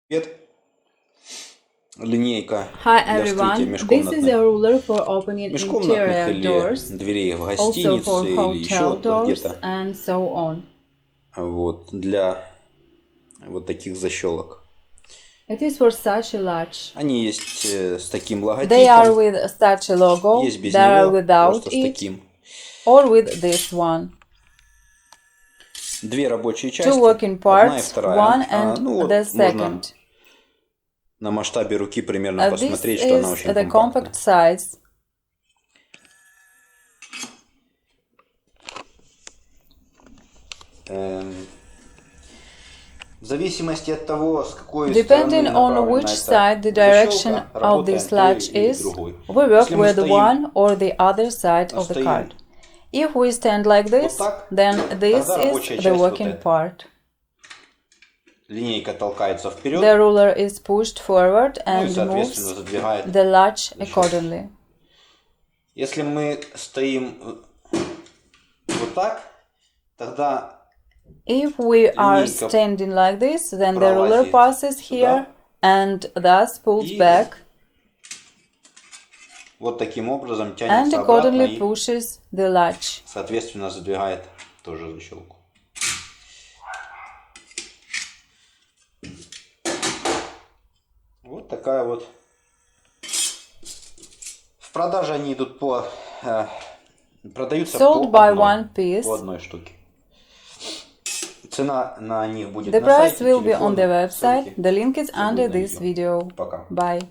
Привет. Линейка Hi для вскрытия everyone, this is a межкомнатных ruler for opening межкомнатных interior или doors, дверей в also гостинице for или еще hotel doors где-то. and so on. Вот, для вот таких защелок. It is for such a latch. Они есть с таким They are логотипом, with such a logo, есть без they are него, without просто с it, таким. or with this one. Две рабочие Two части, working одна и parts, вторая. one and Ну the вот, можно second. на масштабе руки примерно This посмотреть, что она is очень the компактная. compact size. В зависимости от того, с какой Depending стороны on направлена which эта side the direction защелка, of this работаем той latch или is, другой. we work Если мы with стоим one or the other side of the card. If we stand like this, так, then this тогда is рабочая the часть вот working эта. part. Линейка толкается вперед, The ruler is pushed forward ну и and соответственно moves задвигает. the latch accordingly. Если мы стоим вот так, тогда If we are линейка standing like this, then the ruler пролазит passes here сюда and thus pulls и back вот таким образом and тянется обратно accordingly и pushes the latch. соответственно задвигает тоже защелку. Вот такая вот. В продаже они идут продаются Sold по by one piece. одной штуке. Цена на них будет The на price сайте, will be on телефон, the website. ссылки The link is все under будет на this видео. video. Пока. Bye.